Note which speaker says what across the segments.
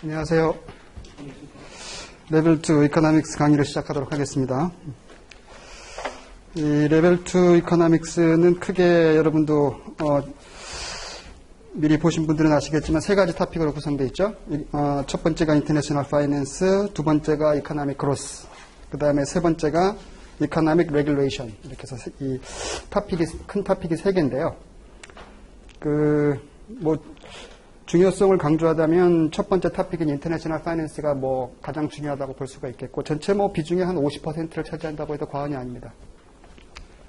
Speaker 1: 안녕하세요. 레벨 2 이코노믹스 강의를 시작하도록 하겠습니다. 이 레벨 2 이코노믹스는 크게 여러분도 미리 보신 분들은 아시겠지만 세 가지 토픽으로 구성되어 있죠. 첫 번째가 인터내셔널 파이낸스, 두 번째가 이코노믹 그로스, 그 다음에 세 번째가 이코노믹 레귤레이션. 이렇게 해서 이 큰 토픽이 세 개인데요. 중요성을 강조하자면 첫 번째 토픽인 인터내셔널 파이낸스가 가장 중요하다고 볼 수가 있겠고, 전체 비중의 한 50%를 차지한다고 해도 과언이 아닙니다.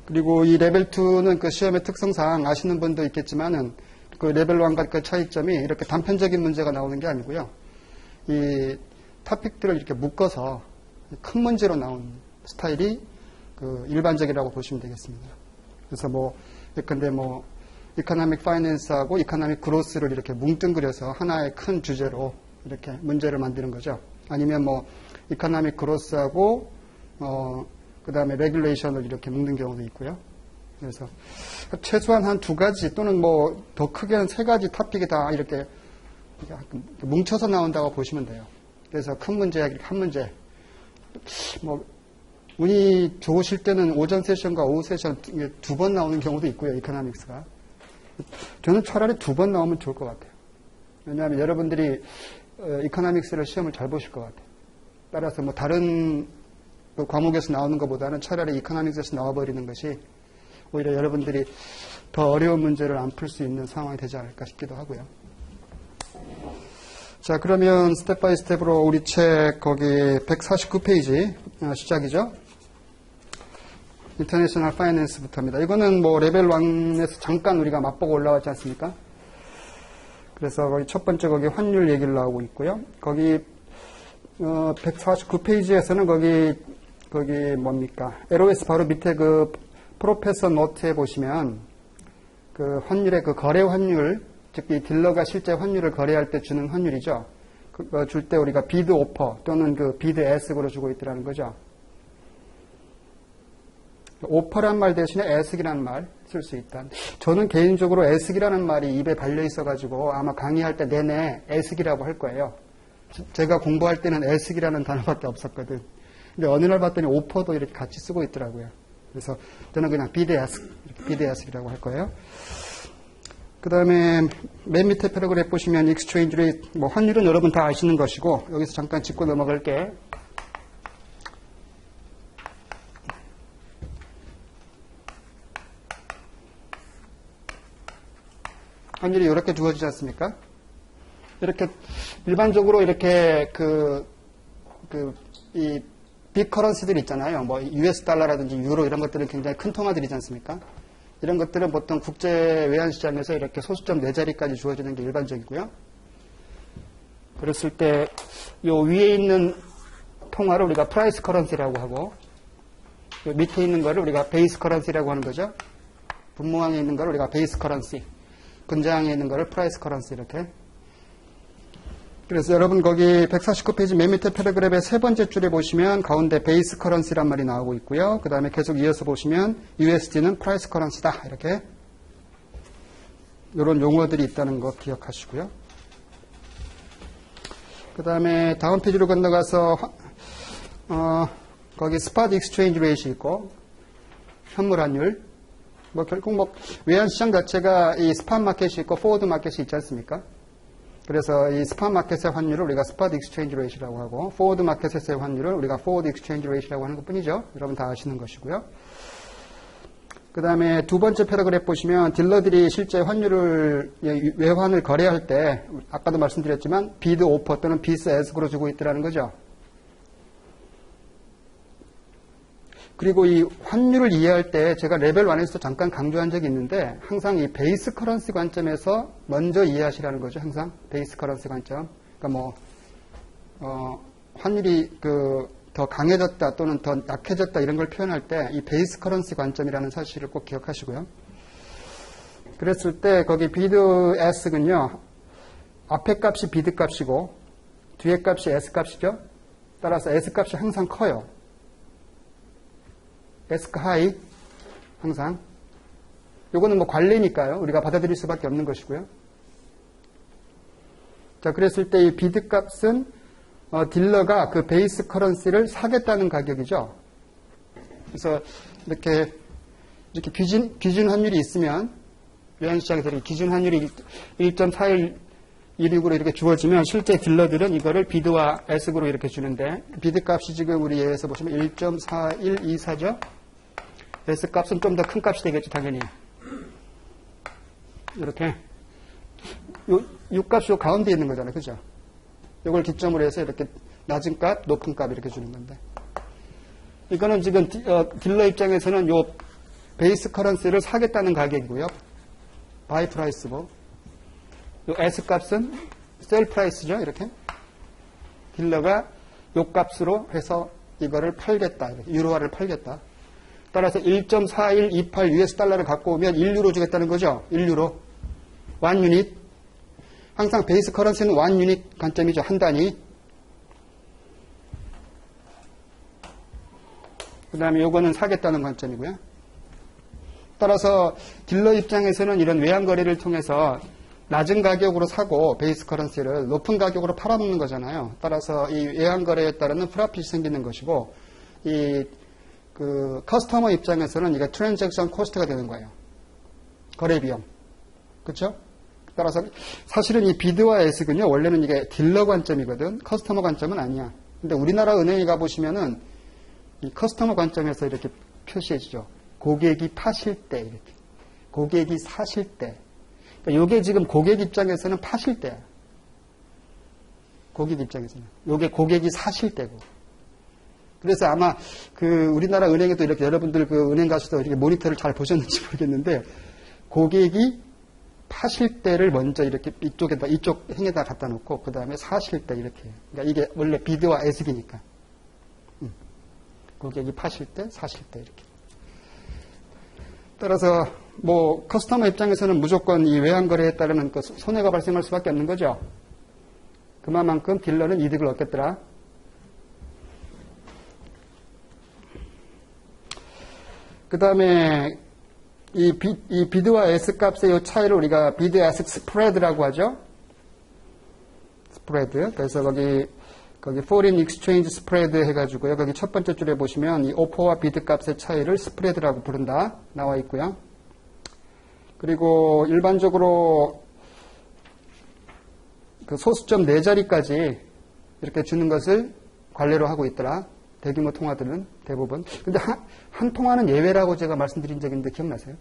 Speaker 1: 그리고 이 레벨 2는 그 시험의 특성상 아시는 분도 있겠지만은 그 레벨 1과 그 차이점이 이렇게 단편적인 문제가 나오는 게 아니고요. 이 토픽들을 이렇게 묶어서 큰 문제로 나온 스타일이 그 일반적이라고 보시면 되겠습니다. 그래서 예컨대 이코노믹 파이낸스하고 이코노믹 그로스를 이렇게 뭉뚱그려서 하나의 큰 주제로 이렇게 문제를 만드는 거죠. 아니면 이코노믹 그로스하고 그 다음에 레귤레이션을 이렇게 묶는 경우도 있고요. 그래서 최소한 한 두 가지 또는 더 크게 한 세 가지 토픽이 다 이렇게 뭉쳐서 나온다고 보시면 돼요. 그래서 큰 문제, 한 문제. 운이 좋으실 때는 오전 세션과 오후 세션 두 번 나오는 경우도 있고요. 이코노믹스가. 저는 차라리 두 번 나오면 좋을 것 같아요. 왜냐하면 여러분들이 이코노믹스를 시험을 잘 보실 것 같아요. 따라서 다른 과목에서 나오는 것보다는 차라리 이코노믹스에서 나와버리는 것이 오히려 여러분들이 더 어려운 문제를 안 풀 수 있는 상황이 되지 않을까 싶기도 하고요. 자, 그러면 스텝 바이 스텝으로 우리 책 거기 149페이지 시작이죠. 인터내셔널 파이낸스부터입니다. 이거는 레벨 1에서 잠깐 우리가 맛보고 올라왔지 않습니까? 그래서 거기 첫 번째 거기 환율 얘기를 나오고 있고요. 거기 149페이지에서는 거기 뭡니까? LOS 바로 밑에 그 프로페서 노트에 보시면 그 환율의 그 거래 환율, 즉 이 딜러가 실제 환율을 거래할 때 주는 환율이죠. 그거 줄 때 우리가 비드 오퍼 또는 그 비드 애스크로 주고 있더라는 거죠. 오퍼란 말 대신에 애스크라는 말 쓸 수 있다. 저는 개인적으로 애스크라는 말이 입에 발려 있어가지고 아마 강의할 때 내내 애스크라고 할 거예요. 제가 공부할 때는 애스크라는 단어밖에 없었거든. 근데 어느 날 봤더니 오퍼도 이렇게 같이 쓰고 있더라고요. 그래서 저는 그냥 비드 애스크라고 할 거예요. 그 다음에 맨 밑에 패러그래프 보시면 익스체인지 레이트, 환율은 여러분 다 아시는 것이고 여기서 잠깐 짚고 넘어갈게. 환율이 이렇게 주어지지 않습니까? 이렇게 일반적으로 이렇게 이 빅커런시들 있잖아요. US 달러라든지 유로 이런 것들은 굉장히 큰 통화들이지 않습니까? 이런 것들은 보통 국제 외환시장에서 이렇게 소수점 4자리까지 주어지는 게 일반적이고요. 그랬을 때 요 위에 있는 통화를 우리가 프라이스 커런시라고 하고 요 밑에 있는 거를 우리가 베이스 커런시라고 하는 거죠. 분모항에 있는 거를 우리가 베이스 커런시, 근저항에 있는 거를 프라이스 커런시 이렇게. 그래서 여러분 거기 149페이지 맨 밑에 패러그래프의 세 번째 줄에 보시면 가운데 베이스 커런시란 말이 나오고 있고요. 그 다음에 계속 이어서 보시면 USD는 프라이스 커런시다. 이렇게 이런 용어들이 있다는 거 기억하시고요. 그 다음에 다음 페이지로 건너가서 거기 스팟 익스체인지 레이트 있고 현물 환율 결국 외환시장 자체가 이 스팟 마켓이 있고 포워드 마켓이 있지 않습니까? 그래서 이 스팟 마켓의 환율을 우리가 스팟 익스체인지 레이트라고 하고 포워드 마켓에서의 환율을 우리가 포워드 익스체인지 레이트라고 하는 것뿐이죠. 여러분 다 아시는 것이고요. 그 다음에 두 번째 패러그래프 보시면 딜러들이 실제 환율을 외환을 거래할 때 아까도 말씀드렸지만 비드 오퍼 또는 비스 애스크로 주고 있더라는 거죠. 그리고 이 환율을 이해할 때 제가 레벨 1에서 잠깐 강조한 적이 있는데 항상 이 베이스 커런시 관점에서 먼저 이해하시라는 거죠. 항상 베이스 커런시 관점. 그러니까 환율이 더 강해졌다 또는 더 약해졌다 이런 걸 표현할 때 이 베이스 커런시 관점이라는 사실을 꼭 기억하시고요. 그랬을 때 거기 비드 애스크는요. 앞에 값이 비드 값이고 뒤에 값이 S 값이죠. 따라서 S 값이 항상 커요. 에스크 하이 항상 요거는 관리니까요. 우리가 받아들일 수밖에 없는 것이고요. 자, 그랬을 때 이 비드 값은 딜러가 그 베이스 커런시를 사겠다는 가격이죠. 그래서 이렇게 기준 환율이 있으면 외환시장에서 기준 환율이 1.4116으로 이렇게 주어지면 실제 딜러들은 이거를 비드와 에스크로 이렇게 주는데 비드 값이 지금 우리 예에서 보시면 1.4124죠. 에스 값은 좀 더 큰 값이 되겠죠, 당연히. 이렇게 요 값이 요 가운데 있는 거잖아요, 그죠? 이걸 기점으로 해서 이렇게 낮은 값, 높은 값 이렇게 주는 건데. 이거는 지금 딜러 입장에서는 요 베이스 커런시를 사겠다는 가격이고요. 바이 프라이스고. 요 S 값은 셀 프라이스죠, 이렇게. 딜러가 요 값으로 해서 이거를 팔겠다. 이렇게. 유로화를 팔겠다. 따라서 1.4128 US 달러를 갖고 오면 1유로 주겠다는 거죠. 1유로. 1 유닛. 항상 베이스 커런시는 1 유닛 관점이죠. 한 단위. 그 다음에 요거는 사겠다는 관점이고요. 따라서 딜러 입장에서는 이런 외환 거래를 통해서 낮은 가격으로 사고 베이스 커런시를 높은 가격으로 팔아먹는 거잖아요. 따라서 이 외환 거래에 따르는 프라핏이 생기는 것이고 이 커스터머 입장에서는 이게 트랜잭션 코스트가 되는 거예요. 거래 비용. 그렇죠? 따라서 사실은 이 비드와 에스크는요. 원래는 이게 딜러 관점이거든. 커스터머 관점은 아니야. 근데 우리나라 은행에 가보시면은 이 커스터머 관점에서 이렇게 표시해 주죠. 고객이 파실 때 이렇게. 고객이 사실 때. 그러니까 이게 지금 고객 입장에서는 파실 때야. 고객 입장에서는. 이게 고객이 사실 때고. 그래서 아마 우리나라 은행에도 이렇게 여러분들 은행 가셔서 이렇게 모니터를 잘 보셨는지 모르겠는데 고객이 파실 때를 먼저 이렇게 이쪽 행에다 갖다 놓고 그 다음에 사실 때 이렇게. 그러니까 이게 원래 비드와 에스크니까. 고객이 파실 때, 사실 때 이렇게. 따라서 커스터머 입장에서는 무조건 이 외환 거래에 따르는 손해가 발생할 수밖에 없는 거죠. 그만큼 딜러는 이득을 얻겠더라. 그 다음에 이 비드와 S 값의 이 차이를 우리가 비드 에스 스프레드라고 하죠. 스프레드. 그래서 거기 foreign exchange spread 해가지고요. 거기 첫 번째 줄에 보시면 이 오퍼와 비드 값의 차이를 스프레드라고 부른다. 나와 있고요. 그리고 일반적으로 소수점 4자리까지 이렇게 주는 것을 관례로 하고 있더라. 대규모 통화들은 대부분. 근데 한 통화는 예외라고 제가 말씀드린 적이 있는데 기억나세요?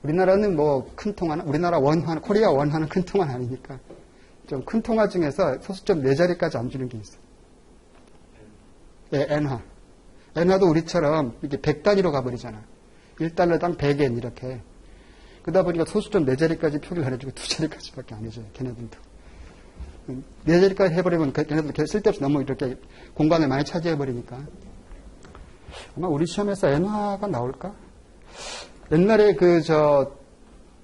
Speaker 1: 우리나라는 큰 통화는, 우리나라 원화는, 코리아 원화는 큰 통화는 아니니까. 좀 큰 통화 중에서 소수점 4자리까지 안 주는 게 있어요. 예, 엔화. 엔화도 우리처럼 이게 100단위로 가버리잖아. 1달러당 100엔 이렇게. 그러다 보니까 소수점 4자리까지 표기를 안 해주고 2자리까지밖에 안 해줘요. 걔네들도. 4자리까지 해버리면 걔네들 쓸데없이 너무 이렇게 공간을 많이 차지해버리니까. 아마 우리 시험에서 엔화가 나올까? 옛날에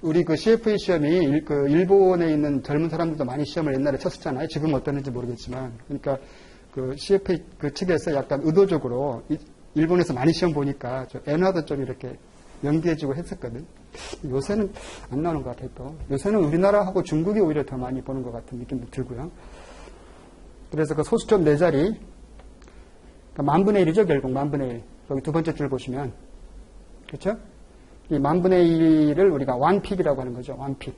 Speaker 1: 우리 CFA 시험이 일본에 있는 젊은 사람들도 많이 시험을 옛날에 쳤었잖아요. 지금 어떠는지 모르겠지만. 그러니까 CFA 측에서 약간 의도적으로 일본에서 많이 시험 보니까 엔화도 좀 이렇게 연기해주고 했었거든. 요새는 안 나오는 것 같아요, 또. 요새는 우리나라하고 중국이 오히려 더 많이 보는 것 같은 느낌도 들고요. 그래서 소수점 4자리, 그러니까 1,000,000 1이죠, 결국 1,000,000 1. 여기 두 번째 줄 보시면. 그렇죠? 이 1,000,000 1을 우리가 1픽이라고 하는 거죠, 1픽.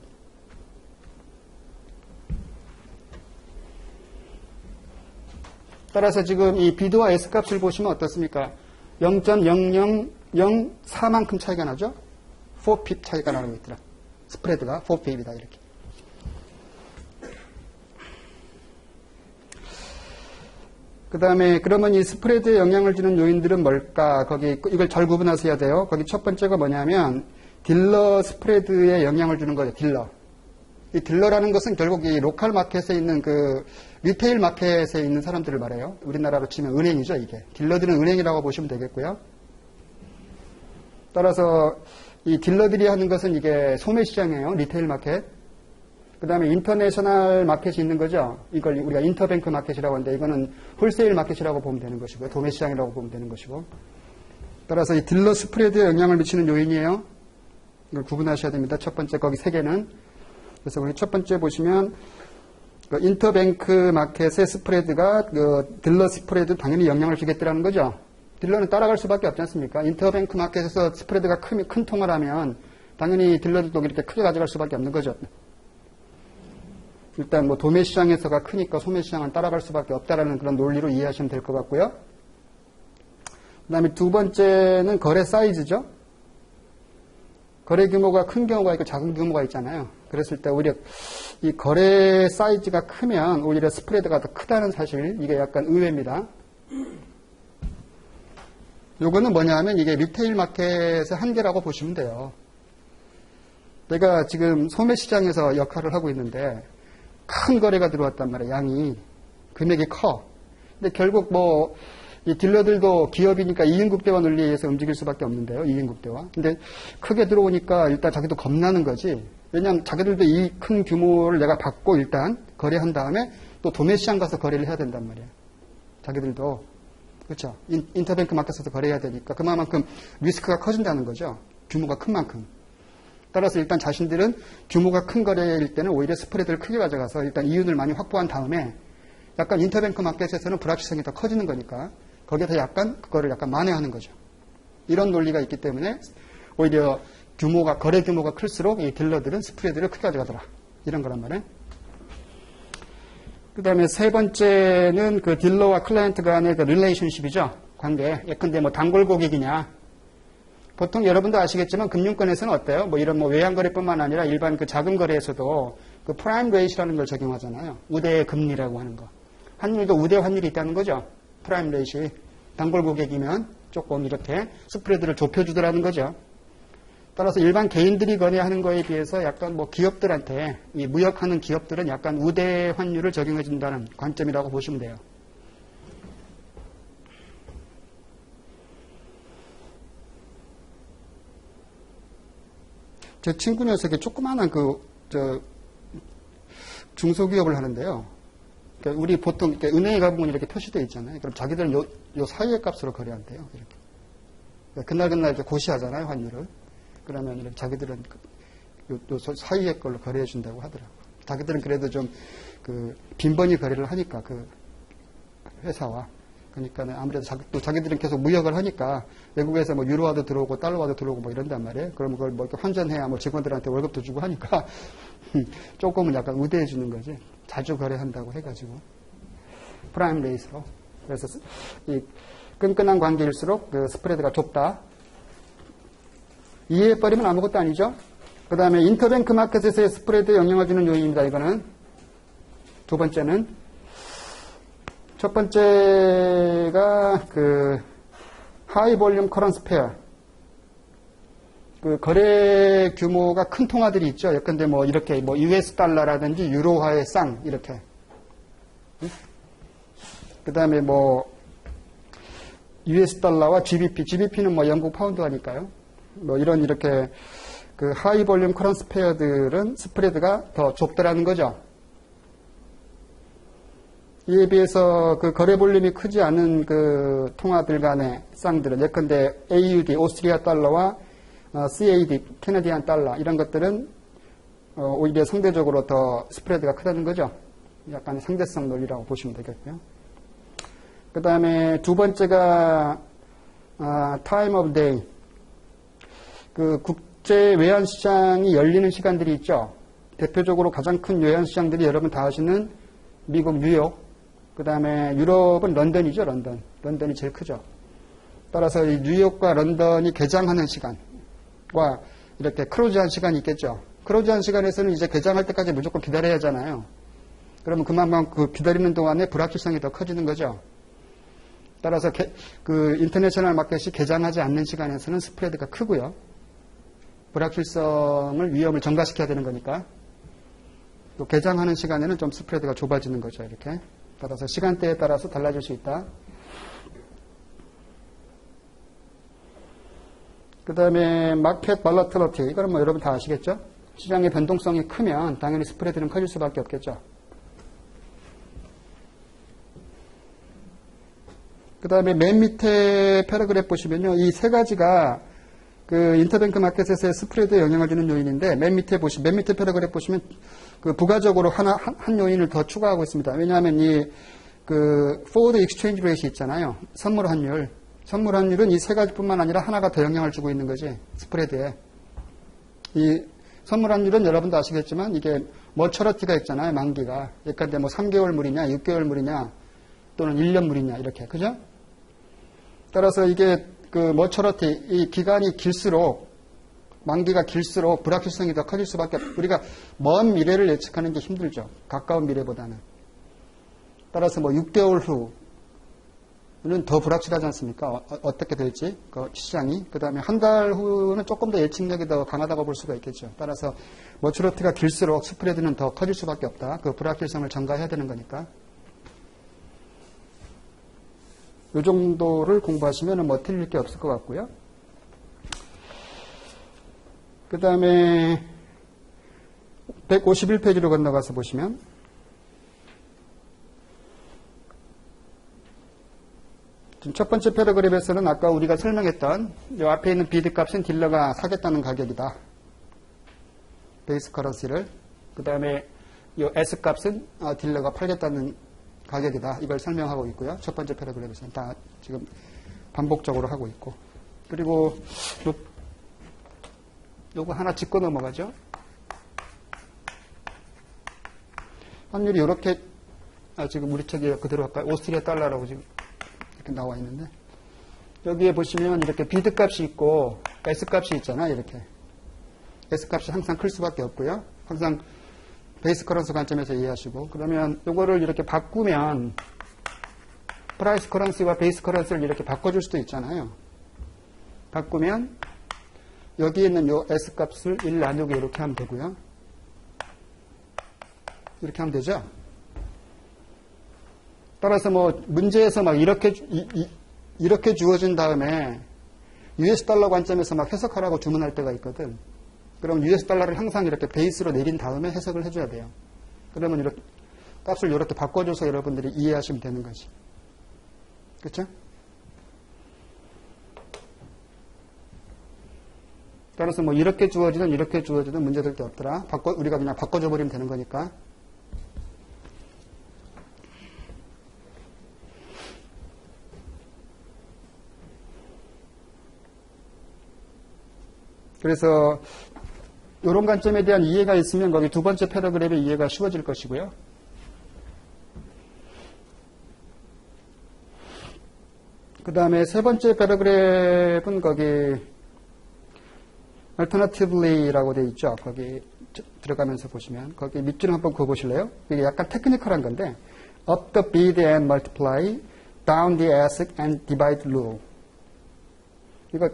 Speaker 1: 따라서 지금 이 비드와 S 값을 보시면 어떻습니까? 0.0004만큼 차이가 나죠? 4핍 차이가 나는 거 있더라. 스프레드가 4핍이다, 이렇게. 그 다음에 그러면 이 스프레드에 영향을 주는 요인들은 뭘까? 이걸 잘 구분하셔야 돼요. 거기 첫 번째가 뭐냐면 딜러 스프레드에 영향을 주는 거죠. 딜러. 이 딜러라는 것은 결국 이 로컬 마켓에 있는 리테일 마켓에 있는 사람들을 말해요. 우리나라로 치면 은행이죠, 이게. 딜러들은 은행이라고 보시면 되겠고요. 따라서 이 딜러들이 하는 것은 이게 소매 시장이에요. 리테일 마켓. 그 다음에 인터내셔널 마켓이 있는 거죠. 이걸 우리가 인터뱅크 마켓이라고 하는데 이거는 홀세일 마켓이라고 보면 되는 것이고요. 도매 시장이라고 보면 되는 것이고. 따라서 이 딜러 스프레드에 영향을 미치는 요인이에요. 이걸 구분하셔야 됩니다. 첫 번째 거기 3개는. 그래서 우리 첫 번째 보시면 그 인터뱅크 마켓의 스프레드가 그 딜러 스프레드 당연히 영향을 주겠다라는 거죠. 딜러는 따라갈 수밖에 없지 않습니까? 인터뱅크 마켓에서 스프레드가 큰 통화를 하면 당연히 딜러들도 이렇게 크게 가져갈 수밖에 없는 거죠. 일단 뭐 도매 시장에서가 크니까 소매 시장은 따라갈 수밖에 없다라는 그런 논리로 이해하시면 될 것 같고요. 그 다음에 두 번째는 거래 사이즈죠. 거래 규모가 큰 경우가 있고 작은 규모가 있잖아요. 그랬을 때 오히려 이 거래 사이즈가 크면 오히려 스프레드가 더 크다는 사실, 이게 약간 의외입니다. 요거는 뭐냐 하면 이게 리테일 마켓의 한계라고 보시면 돼요. 내가 지금 소매 시장에서 역할을 하고 있는데 큰 거래가 들어왔단 말이에요. 양이. 금액이 커. 근데 결국 뭐 이 딜러들도 기업이니까 이인국대화 논리에 의해서 움직일 수밖에 없는데요. 이인국대화. 근데 크게 들어오니까 일단 자기도 겁나는 거지. 왜냐하면 자기들도 이 큰 규모를 내가 받고 일단 거래한 다음에 또 도매 시장 가서 거래를 해야 된단 말이에요. 자기들도. 그렇죠. 인터뱅크 마켓에서 거래해야 되니까 그만큼 리스크가 커진다는 거죠. 규모가 큰 만큼. 따라서 일단 자신들은 규모가 큰 거래일 때는 오히려 스프레드를 크게 가져가서 일단 이윤을 많이 확보한 다음에 약간 인터뱅크 마켓에서는 불확실성이 더 커지는 거니까 거기에서 약간 그거를 약간 만회하는 거죠. 이런 논리가 있기 때문에 오히려 거래 규모가 클수록 이 딜러들은 스프레드를 크게 가져가더라. 이런 거란 말이에요. 그 다음에 세 번째는 그 딜러와 클라이언트 간의 그 릴레이션십이죠. 관계. 예컨대 뭐 단골 고객이냐. 보통 여러분도 아시겠지만 금융권에서는 어때요? 뭐 이런 뭐 외환거래뿐만 아니라 일반 그 자금 거래에서도 그 프라임 레이트라는 걸 적용하잖아요. 우대 금리라고 하는 거. 환율도 우대 환율이 있다는 거죠. 프라임 레이트. 단골 고객이면 조금 이렇게 스프레드를 좁혀주더라는 거죠. 따라서 일반 개인들이 거래하는 거에 비해서 약간 뭐 기업들한테 이 무역하는 기업들은 약간 우대 환율을 적용해 준다는 관점이라고 보시면 돼요. 제 친구 녀석이 조그마한 중소기업을 하는데요. 그러니까 우리 보통 이렇게 은행에 가보면 이렇게 표시되어 있잖아요. 그럼 자기들은 요 사이의 값으로 거래한대요. 이렇게. 그러니까 그날 이렇게 고시하잖아요, 환율을. 그러면 이렇게 자기들은 요 사이의 걸로 거래해 준다고 하더라고요. 자기들은 그래도 좀 빈번히 거래를 하니까 그 회사와. 그러니까 아무래도 또 자기들은 계속 무역을 하니까 외국에서 뭐 유로화도 들어오고 달러화도 들어오고 뭐 이런단 말이에요. 그러면 그걸 뭐 이렇게 환전해야 뭐 직원들한테 월급도 주고 하니까 조금은 약간 우대해 주는 거지. 자주 거래한다고 해가지고 프라임 레이스로. 그래서 이 끈끈한 관계일수록 그 스프레드가 좁다. 이해해버리면 아무것도 아니죠. 그 다음에 인터뱅크 마켓에서의 스프레드에 영향을 주는 요인입니다. 이거는 두 번째는 첫 번째가 그 하이 볼륨 커런스 페어. 그 거래 규모가 큰 통화들이 있죠. 예컨대 뭐 이렇게 뭐 US 달러라든지 유로화의 쌍 이렇게. 그 다음에 뭐 US 달러와 GBP는 뭐 영국 파운드하니까요. 뭐 이렇게 그 하이 볼륨 커런스 페어들은 스프레드가 더 좁더라는 거죠. 이에 비해서 그 거래 볼륨이 크지 않은 그 통화들 간의 쌍들은 예컨대 AUD, 오스트리아 달러와 CAD, 캐나디안 달러 이런 것들은 오히려 상대적으로 더 스프레드가 크다는 거죠. 약간의 상대성 논리라고 보시면 되겠고요. 그 다음에 두 번째가 time of day. 그 국제 외환시장이 열리는 시간들이 있죠. 대표적으로 가장 큰 외환시장들이 여러분 다 아시는 미국 뉴욕, 그 다음에 유럽은 런던이죠. 런던이 제일 크죠. 따라서 이 뉴욕과 런던이 개장하는 시간과 이렇게 크로즈한 시간이 있겠죠. 크로즈한 시간에서는 이제 개장할 때까지 무조건 기다려야 하잖아요. 그러면 그만큼 그 기다리는 동안에 불확실성이 더 커지는 거죠. 따라서 그 인터내셔널 마켓이 개장하지 않는 시간에서는 스프레드가 크고요. 불확실성을 위험을 전가시켜야 되는 거니까. 또 개장하는 시간에는 좀 스프레드가 좁아지는 거죠. 이렇게. 따라서 시간대에 따라서 달라질 수 있다. 그 다음에 마켓 발라틸리티. 이거는 뭐 여러분 다 아시겠죠? 시장의 변동성이 크면 당연히 스프레드는 커질 수밖에 없겠죠. 그 다음에 맨 밑에 패러그래프 보시면요. 이 세 가지가 그 인터뱅크 마켓에서의 스프레드에 영향을 주는 요인인데 맨 밑에 패러그래프 보시면 그 부가적으로 한 요인을 더 추가하고 있습니다. 왜냐하면 그 forward exchange rate이 있잖아요. 선물 환율은 이 세 가지뿐만 아니라 하나가 더 영향을 주고 있는 거지. 스프레드에. 이 선물 환율은 여러분도 아시겠지만 이게 머처러티가 있잖아요. 만기가. 그러니까 뭐 3개월 물이냐, 6개월 물이냐, 또는 1년 물이냐 이렇게. 그죠? 따라서 이게 그 머처러티 이 기간이 길수록 만기가 길수록 불확실성이 더 커질 수밖에 우리가 먼 미래를 예측하는 게 힘들죠. 가까운 미래보다는. 따라서 뭐 6개월 후는 더 불확실하지 않습니까? 어떻게 될지 그 시장이. 그 다음에 한 달 후는 조금 더 예측력이 더 강하다고 볼 수가 있겠죠. 따라서 머처러티가 길수록 스프레드는 더 커질 수밖에 없다. 그 불확실성을 전가해야 되는 거니까. 이 정도를 공부하시면 뭐 틀릴 게 없을 것 같고요. 그 다음에 151페이지로 건너가서 보시면 지금 첫 번째 패러그래프에서는 아까 우리가 설명했던 이 앞에 있는 비드 값은 딜러가 사겠다는 가격이다. 베이스 커런시를. 그 다음에 이 S 값은 딜러가 팔겠다는 가격이다. 이걸 설명하고 있고요. 첫 번째 패러그래프에서는 다 지금 반복적으로 하고 있고. 그리고 요거 하나 짚고 넘어가죠. 환율이 이렇게 지금 우리 책에 그대로 할까요? 오스트리아 달러라고 지금 이렇게 나와 있는데 여기에 보시면 이렇게 비드 값이 있고 S 값이 있잖아요. 이렇게 S 값이 항상 클 수밖에 없고요. 항상 베이스 커런스 관점에서 이해하시고 그러면 요거를 이렇게 바꾸면 프라이스 커런시와 베이스 커런시를 이렇게 바꿔줄 수도 있잖아요. 바꾸면 여기에 있는 요 S 값을 1 나누기 이렇게 하면 되고요. 이렇게 하면 되죠. 따라서 뭐 문제에서 막 이렇게 주어진 다음에 US 달러 관점에서 막 해석하라고 주문할 때가 있거든. 그럼 US 달러를 항상 이렇게 베이스로 내린 다음에 해석을 해줘야 돼요. 그러면 이렇게 값을 이렇게 바꿔줘서 여러분들이 이해하시면 되는 거지. 그렇죠? 따라서 뭐 이렇게 주어지든 문제될 게 없더라. 우리가 그냥 바꿔줘 버리면 되는 거니까. 그래서 이런 관점에 대한 이해가 있으면 거기 두 번째 패러그래프의 이해가 쉬워질 것이고요. 그 다음에 세 번째 패러그래프는 거기 alternatively라고 되어 있죠. 거기 들어가면서 보시면 거기 밑줄 한번 그어보실래요? 이게 약간 테크니컬한 건데 up the bid and multiply, down the ask and divide rule. 이거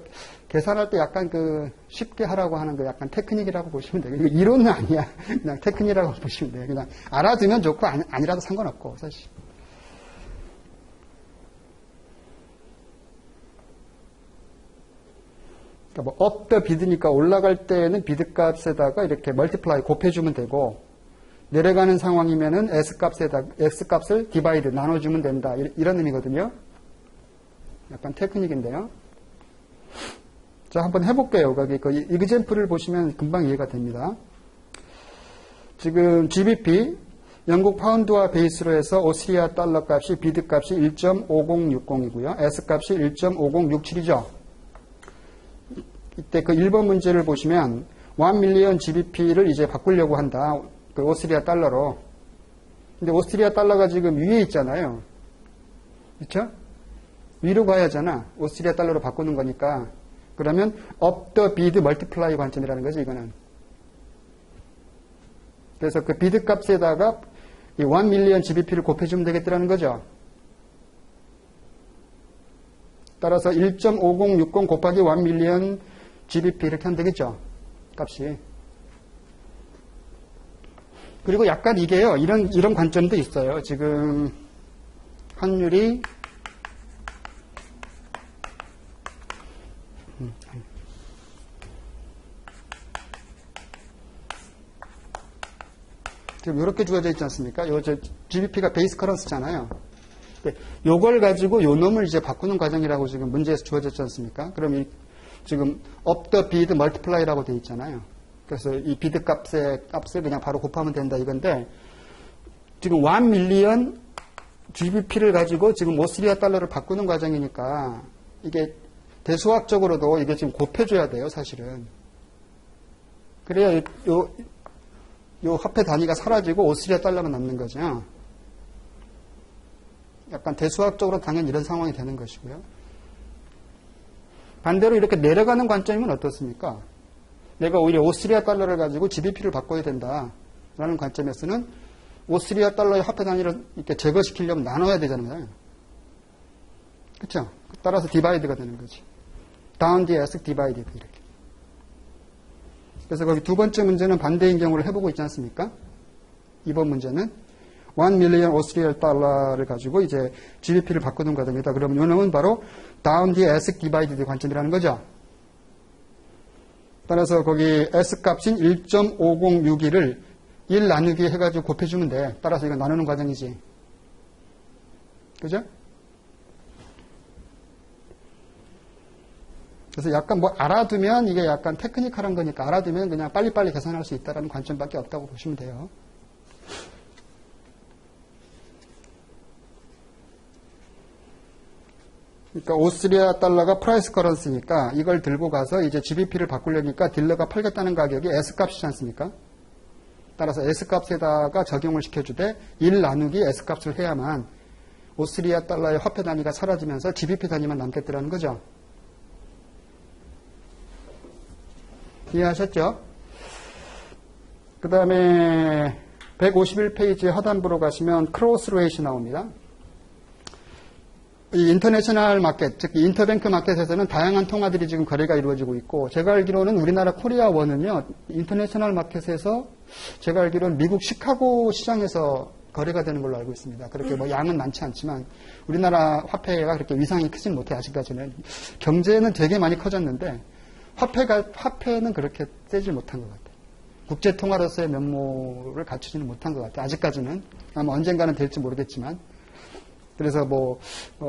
Speaker 1: 계산할 때 약간 그 쉽게 하라고 하는 거 약간 테크닉이라고 보시면 돼요. 이거 이론은 아니야. 그냥 테크닉이라고 보시면 돼요. 그냥 알아두면 좋고 아니라도 상관없고 사실. 그러니까 뭐 up the bid니까 올라갈 때는 비드 값에다가 이렇게 멀티플라이 곱해주면 되고 내려가는 상황이면은 S 값을 디바이드 나눠주면 된다. 이런 의미거든요. 약간 테크닉인데요. 자, 한번 해볼게요. 거기 그 이그젠플을 보시면 금방 이해가 됩니다. 지금 GBP, 영국 파운드와 베이스로 해서 오스트리아 달러 값이 비드 값이 1.5060이고요. S 값이 1.5067이죠. 이때 그 1번 문제를 보시면 1 밀리언 GBP를 이제 바꾸려고 한다. 그 오스트리아 달러로. 근데 오스트리아 달러가 지금 위에 있잖아요. 그렇죠? 위로 가야 하잖아. 오스트리아 달러로 바꾸는 거니까. 그러면 up the bid multiply 관점이라는 거죠, 이거는. 그래서 그 비드 값에다가 이 1 밀리언 GBP를 곱해주면 되겠다는 거죠. 따라서 1.5060 곱하기 1 밀리언 GBP 이렇게 하면 되겠죠, 값이. 그리고 약간 이게요, 이런 관점도 있어요. 지금 환율이 지금 이렇게 주어져 있지 않습니까? GBP가 베이스 커런스잖아요. 요걸 가지고 요 놈을 이제 바꾸는 과정이라고 지금 문제에서 주어졌지 않습니까? 그럼 지금 up the bid multiply라고 되어 있잖아요. 그래서 이 비드 값을 그냥 바로 곱하면 된다 이건데 지금 1 밀리언 GBP를 가지고 지금 오스트리아 달러를 바꾸는 과정이니까 이게 대수학적으로도 이게 지금 곱해줘야 돼요, 사실은. 그래야 요 화폐 단위가 사라지고 오스트리아 달러만 남는 거죠. 약간 대수학적으로 당연히 이런 상황이 되는 것이고요. 반대로 이렇게 내려가는 관점이면 어떻습니까? 내가 오히려 오스트리아 달러를 가지고 GBP를 바꿔야 된다라는 관점에서는 오스트리아 달러의 화폐 단위를 이렇게 제거시키려면 나눠야 되잖아요. 그렇죠? 따라서 디바이드가 되는 거지. down the ask divided 이렇게. 그래서 거기 두 번째 문제는 반대인 경우를 해보고 있지 않습니까? 이번 문제는 1 밀리언 오스트리아 달러를 가지고 이제 GBP를 바꾸는 과정이다. 그러면 요놈은 바로 down the ask divided 관점이라는 거죠. 따라서 거기 S 값인 1.5061을 1 나누기 해가지고 곱해주면 돼. 따라서 이거 나누는 과정이지. 그죠? 그래서 약간 뭐 알아두면 이게 약간 테크니컬한 거니까 알아두면 그냥 빨리빨리 계산할 수 있다는 관점밖에 없다고 보시면 돼요. 그러니까 오스트리아 달러가 프라이스 커런시니까 이걸 들고 가서 이제 GBP를 바꾸려니까 딜러가 팔겠다는 가격이 S값이지 않습니까? 따라서 S값에다가 적용을 시켜주되 1 나누기 S값을 해야만 오스트리아 달러의 화폐 단위가 사라지면서 GBP 단위만 남겠더라는 거죠. 이해하셨죠? 그 다음에 151페이지 하단부로 가시면 크로스 레이시 나옵니다. 이 인터내셔널 마켓, 즉 인터뱅크 마켓에서는 다양한 통화들이 지금 거래가 이루어지고 있고 제가 알기로는 우리나라 코리아원은요 인터내셔널 마켓에서 제가 알기로는 미국 시카고 시장에서 거래가 되는 걸로 알고 있습니다. 그렇게 뭐 양은 많지 않지만 우리나라 화폐가 그렇게 위상이 크진 못해 아직까지는. 경제는 되게 많이 커졌는데 화폐는 그렇게 세지 못한 것 같아요. 국제통화로서의 면모를 갖추지는 못한 것 같아요. 아직까지는. 아마 언젠가는 될지 모르겠지만. 그래서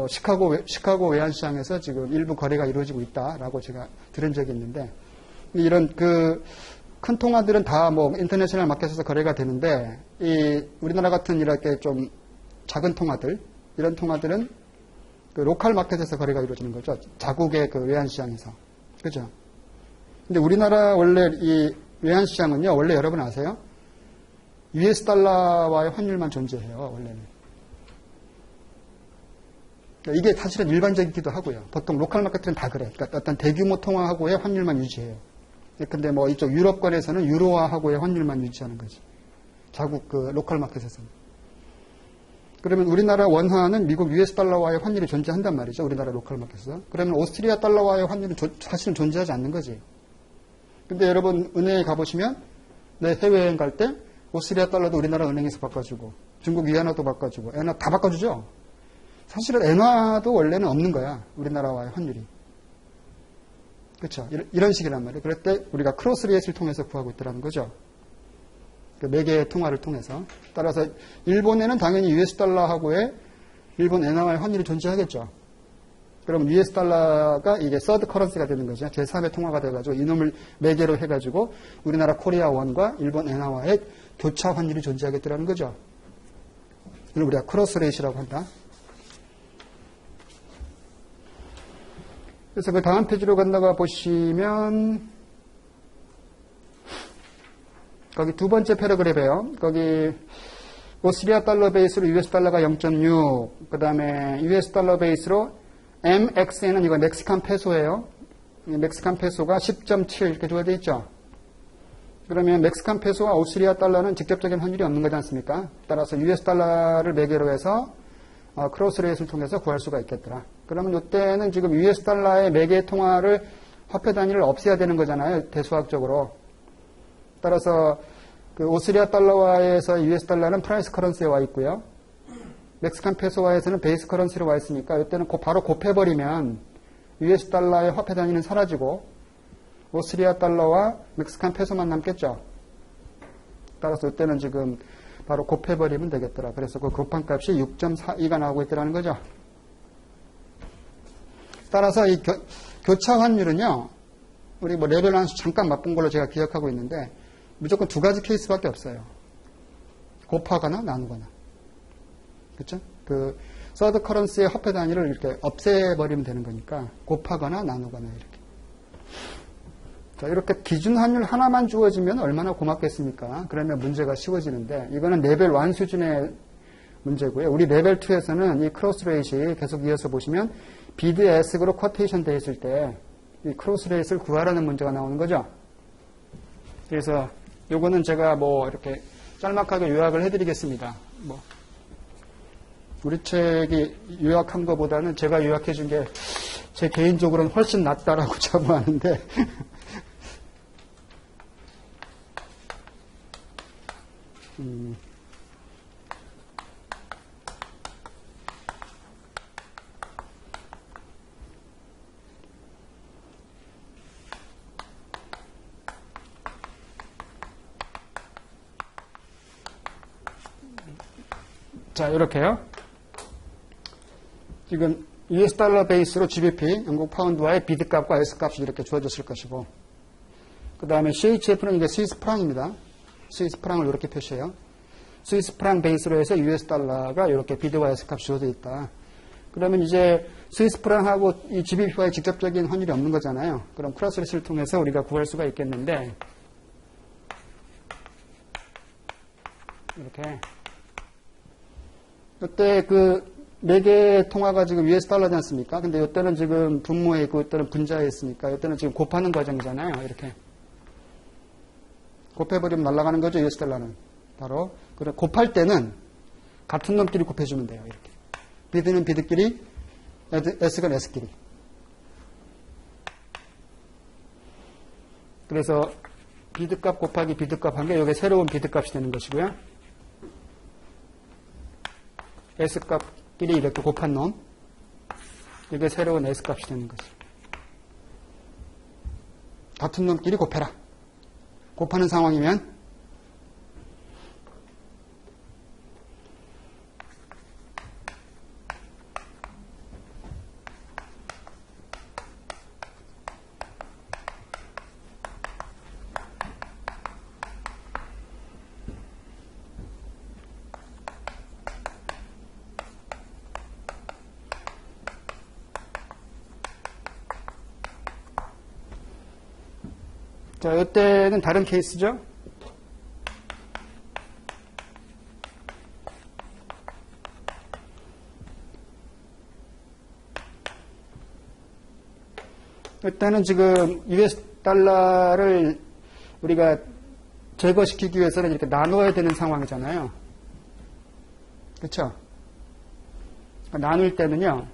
Speaker 1: 시카고 외환시장에서 지금 일부 거래가 이루어지고 있다라고 제가 들은 적이 있는데, 이런 큰 통화들은 다 인터내셔널 마켓에서 거래가 되는데, 우리나라 같은 이렇게 좀 작은 통화들, 이런 통화들은 로컬 마켓에서 거래가 이루어지는 거죠. 자국의 외환시장에서. 그죠? 근데 우리나라 원래 이 외환시장은요, 원래 여러분 아세요? US 달러와의 환율만 존재해요, 원래는. 이게 사실은 일반적이기도 하고요. 보통 로컬 마켓은 다 그래. 그러니까 어떤 대규모 통화하고의 환율만 유지해요. 근데 이쪽 유럽권에서는 유로화하고의 환율만 유지하는 거지. 자국 로컬 마켓에서는. 그러면 우리나라 원화는 미국 US 달러와의 환율이 존재한단 말이죠. 우리나라 로컬 마켓에서. 그러면 오스트리아 달러와의 환율은 사실은 존재하지 않는 거지. 근데 여러분 은행에 가보시면 해외여행 갈 때 오스트리아 달러도 우리나라 은행에서 바꿔주고 중국 위안화도 바꿔주고 엔화 다 바꿔주죠. 사실은 엔화도 원래는 없는 거야. 우리나라와의 환율이. 그렇죠. 이런 식이란 말이에요. 그럴 때 우리가 크로스 레이트를 통해서 구하고 있다는 거죠. 매개의 통화를 통해서. 따라서 일본에는 당연히 US 달러하고의 일본 엔화와의 환율이 존재하겠죠. 그러면 US 달러가 이게 서드 커런시가 되는 거죠. 제3의 통화가 돼가지고 이놈을 매개로 해가지고 우리나라 코리아 원과 일본 엔화와의 교차 환율이 존재하겠다는 거죠. 이걸 우리가 크로스 레이트라고 한다. 그래서 그 다음 페이지로 건너가 보시면 거기 두 번째 패러그래프에요. 거기 오스트리아 달러 베이스로 US 달러가 0.6, 그 다음에 US 달러 베이스로 MXN은 이거 멕시칸 페소예요. 멕시칸 페소가 10.7 이렇게 주어져 있죠. 그러면 멕시칸 페소와 오스트리아 달러는 직접적인 환율이 없는 거지 않습니까? 따라서 US 달러를 매개로 해서 크로스 레이트를 통해서 구할 수가 있겠더라. 그러면 이때는 지금 US 달러의 매개 통화를 화폐 단위를 없애야 되는 거잖아요. 대수학적으로. 따라서 오스트리아 달러와에서 US 달러는 프라이스 커런시에 와 있고요. 멕시칸 페소와에서는 베이스 커런시로 와 있으니까 이때는 바로 곱해버리면 US 달러의 화폐 단위는 사라지고 오스트리아 달러와 멕시칸 페소만 남겠죠. 따라서 이때는 지금 바로 곱해버리면 되겠더라. 그래서 그 곱한 값이 6.42가 나오고 있더라는 거죠. 따라서 이 교차 환율은요, 우리 뭐 레벨 함수 잠깐 맛본 걸로 제가 기억하고 있는데 무조건 두 가지 케이스밖에 없어요. 곱하거나 나누거나. 그렇죠? 그 서드 커런스의 화폐 단위를 이렇게 없애버리면 되는 거니까 곱하거나 나누거나 이렇게. 자, 이렇게 기준 환율 하나만 주어지면 얼마나 고맙겠습니까? 그러면 문제가 쉬워지는데 이거는 레벨 1 수준의 문제고요. 우리 레벨 2에서는 이 크로스 레이트이 계속 이어서 보시면 비드 에스크로 쿼테이션 돼 있을 때 이 크로스 레이트를 구하라는 문제가 나오는 거죠. 그래서 요거는 제가 뭐 이렇게 짤막하게 요약을 해드리겠습니다. 뭐 우리 책이 요약한 것보다는 제가 요약해 준 게 제 개인적으로는 훨씬 낫다라고 자부하는데 자, 이렇게요. 지금 US 달러 베이스로 GBP, 영국 파운드와의 비드 값과 S 값이 이렇게 주어졌을 것이고, 그 다음에 CHF는 이게 스위스 프랑입니다. 스위스 프랑을 이렇게 표시해요. 스위스 프랑 베이스로 해서 US 달러가 이렇게 비드와 S 값이 주어져 있다. 그러면 이제 스위스 프랑하고 이 GBP와의 직접적인 환율이 없는 거잖아요. 그럼 크로스 레이트를 통해서 우리가 구할 수가 있겠는데, 이렇게. 이때 그 4개의 통화가 지금 US 달러지 않습니까? 근데 이때는 지금 분모에 있고 이때는 분자에 있으니까 이때는 지금 곱하는 과정이잖아요. 이렇게. 곱해버리면 날아가는 거죠. US 달러는. 바로. 그래 곱할 때는 같은 놈끼리 곱해주면 돼요. 이렇게. 비드는 비드끼리, S가 S끼리. 그래서 비드값 곱하기 비드값 한 게 이게 새로운 비드값이 되는 것이고요. S값끼리 이렇게 곱한 놈. 이게 새로운 S값이 되는 거죠. 같은 놈끼리 곱해라. 곱하는 상황이면 자, 이때는 다른 케이스죠. 이때는 지금 US 달러를 우리가 제거시키기 위해서는 이렇게 나눠야 되는 상황이잖아요. 그렇죠? 나눌 때는요.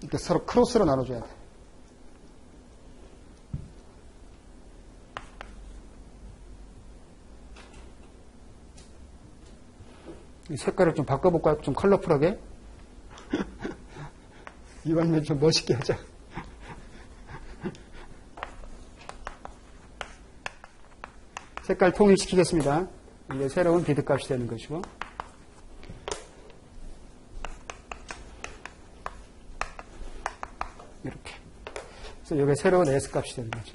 Speaker 1: 이렇게 서로 크로스로 나눠줘야 돼. 이 색깔을 좀 바꿔볼까요? 좀 컬러풀하게. 이번엔 좀 멋있게 하자. 색깔 통일시키겠습니다. 이게 새로운 비드값이 되는 것이고. 이렇게. 그래서 이게 새로운 S값이 되는 거죠.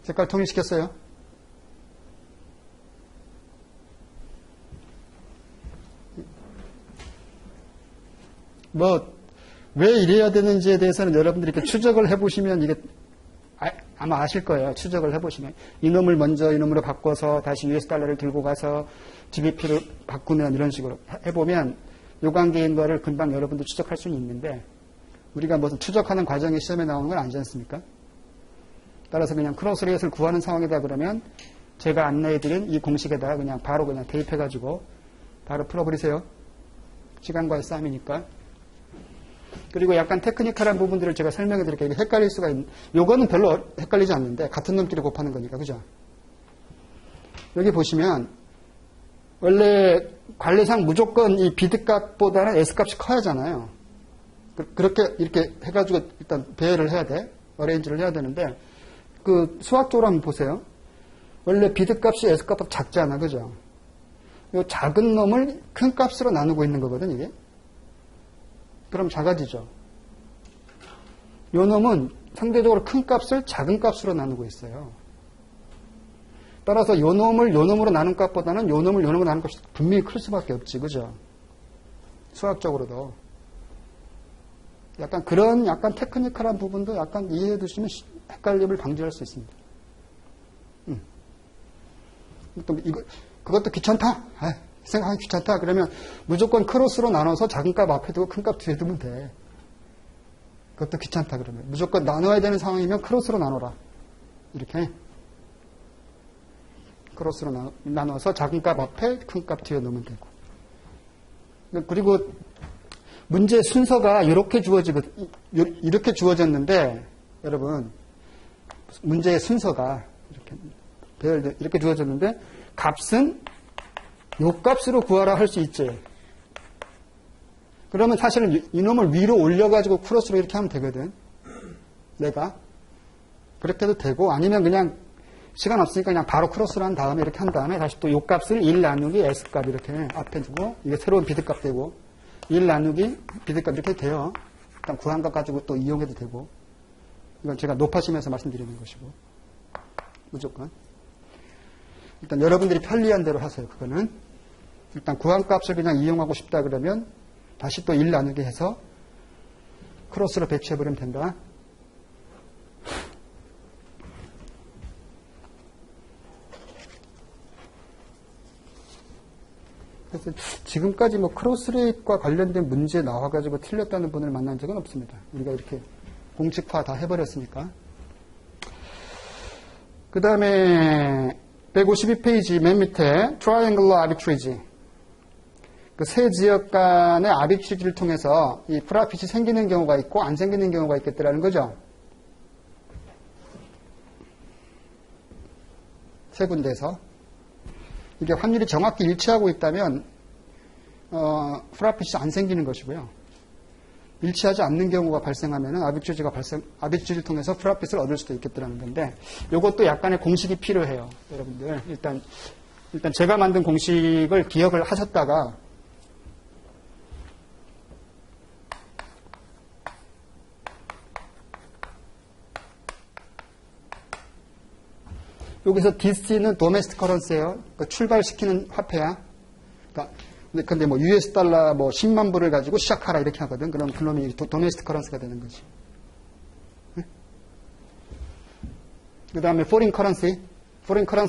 Speaker 1: 색깔 통일시켰어요. 왜 이래야 되는지에 대해서는 여러분들이 이렇게 추적을 해보시면 이게 아마 아실 거예요. 추적을 해보시면. 이놈을 먼저 이놈으로 바꿔서 다시 US 달러를 들고 가서 GBP를 바꾸는 이런 식으로 해보면 요 관계인 거를 금방 여러분들 추적할 수는 있는데 우리가 무슨 추적하는 과정이 시험에 나오는 건 아니지 않습니까? 따라서 그냥 크로스 레이트를 구하는 상황이다 그러면 제가 안내해드린 이 공식에다가 그냥 바로 그냥 대입해가지고 바로 풀어버리세요. 시간과의 싸움이니까. 그리고 약간 테크니컬한 부분들을 제가 설명해 드릴게요. 헷갈릴 수가 있는, 요거는 별로 헷갈리지 않는데, 같은 놈끼리 곱하는 거니까, 그죠? 여기 보시면, 원래 관례상 무조건 이 비드 값보다는 S 값이 커야 하잖아요. 그렇게, 이렇게 해가지고 일단 배열을 해야 돼. 어레인지를 해야 되는데, 그 수학적으로 한번 보세요. 원래 비드값이 S값보다 작잖아. 그죠? 이 작은 놈을 큰 값으로 나누고 있는 거거든, 이게. 그럼 작아지죠. 요 놈은 상대적으로 큰 값을 작은 값으로 나누고 있어요. 따라서 요 놈을 요 놈으로 나눈 값보다는 요 놈을 요 놈으로 나눈 값이 분명히 클 수밖에 없지. 그죠? 수학적으로도. 약간 그런 약간 테크니컬한 부분도 약간 이해해 두시면 헷갈림을 방지할 수 있습니다. 또 그것도 귀찮다? 생각하기 귀찮다? 그러면 무조건 크로스로 나눠서 작은 값 앞에 두고 큰 값 뒤에 두면 돼. 그것도 귀찮다 그러면. 무조건 나눠야 되는 상황이면 크로스로 나눠라. 이렇게. 크로스로 나눠서 작은 값 앞에 큰 값 뒤에 넣으면 되고. 그리고 문제 순서가 이렇게 주어졌는데, 여러분, 문제의 순서가 이렇게 주어졌는데, 값은 요 값으로 구하라 할 수 있지. 그러면 사실은 이놈을 위로 올려가지고 크로스로 이렇게 하면 되거든. 내가. 그렇게 해도 되고, 아니면 그냥 시간 없으니까 그냥 바로 크로스로 한 다음에 이렇게 한 다음에 다시 또 요 값을 1 나누기 S값 이렇게 앞에 두고, 이게 새로운 비드값 되고, 1 나누기 비드값 이렇게 돼요. 일단 구한 것 가지고 또 이용해도 되고. 이건 제가 높아지면서 말씀드리는 것이고. 무조건. 일단 여러분들이 편리한 대로 하세요. 그거는. 일단 구한 값을 그냥 이용하고 싶다 그러면 다시 또 1 나누기 해서 크로스로 배치해버리면 된다. 그래서 지금까지 뭐 크로스레이트과 관련된 문제 나와가지고 틀렸다는 분을 만난 적은 없습니다. 우리가 이렇게 공식화 다 해버렸으니까. 그 다음에 152페이지 맨 밑에 Triangular Arbitrage. 그 세 지역 간의 아비트리지를 통해서 이 프라핏이 생기는 경우가 있고 안 생기는 경우가 있겠더라는 거죠. 세 군데에서. 이게 확률이 정확히 일치하고 있다면 프라핏이 안 생기는 것이고요. 일치하지 않는 경우가 발생하면 아비트리지를 통해서 프라핏을 얻을 수도 있겠더라는 건데 이것도 약간의 공식이 필요해요. 여러분들 일단 제가 만든 공식을 기억을 하셨다가 여기서 DC는 도메스틱 커런스예요. 그러니까 출발시키는 화폐야. 그러니까 근데 뭐 US 달러 뭐 10만 불을 가지고 시작하라 이렇게 하거든. 그럼 그놈이 도메스틱 커런스가 되는 거지. 네? 그 다음에 foreign currency 1. 그러니까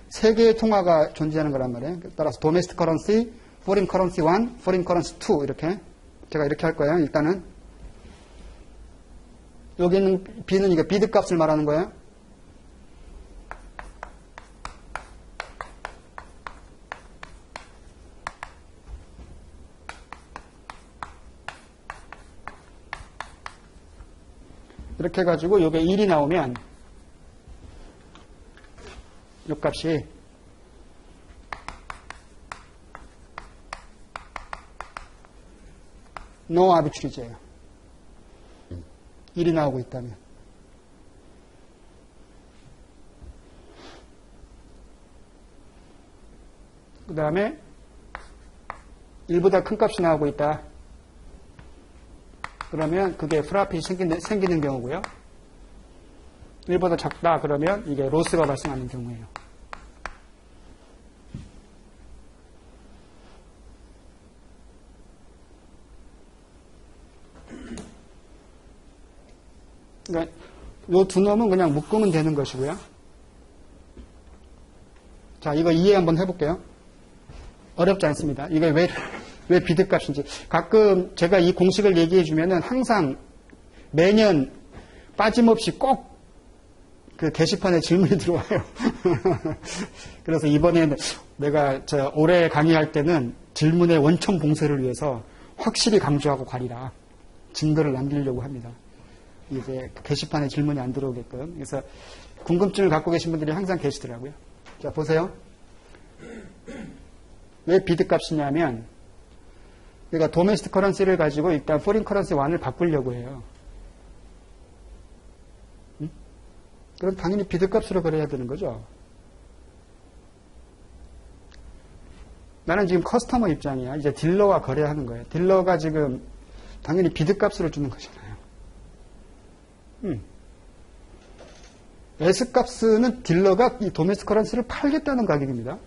Speaker 1: 세 개의 통화가 존재하는 거란 말이에요. 따라서 도메스틱 커런시, foreign currency 1, foreign currency 2 이렇게 제가 이렇게 할 거예요. 일단은 여기 있는 B는 이게 비드 값을 말하는 거예요. 이렇게 해가지고 요게 1이 나오면 요 값이 no arbitrage예요. 1이 나오고 있다면. 그 다음에 1보다 큰 값이 나오고 있다. 그러면 그게 프라핏이 생기는 경우고요. 1보다 작다 그러면 이게 로스가 발생하는 경우예요. 그러니까 이 두 놈은 그냥 묶으면 되는 것이고요. 자, 이거 이해 한번 해볼게요. 어렵지 않습니다. 이게 왜 비드값인지. 가끔 제가 이 공식을 얘기해 주면은 항상 매년 빠짐없이 꼭 그 게시판에 질문이 들어와요. 그래서 이번에 내가 올해 강의할 때는 질문의 원천 봉쇄를 위해서 확실히 강조하고 가리라. 증거를 남기려고 합니다. 이제 게시판에 질문이 안 들어오게끔. 그래서 궁금증을 갖고 계신 분들이 항상 계시더라고요. 자, 보세요. 왜 비드값이냐면 그러니까 도메스틱 커런시를 가지고 일단 포린 커런시 1을 바꾸려고 해요. 그럼 당연히 비드값으로 거래해야 되는 거죠. 나는 지금 커스터머 입장이야. 이제 딜러와 거래하는 거예요. 딜러가 지금 당연히 비드값으로 주는 거잖아요. S값은 딜러가 이 도메스틱 커런시를 팔겠다는 가격입니다.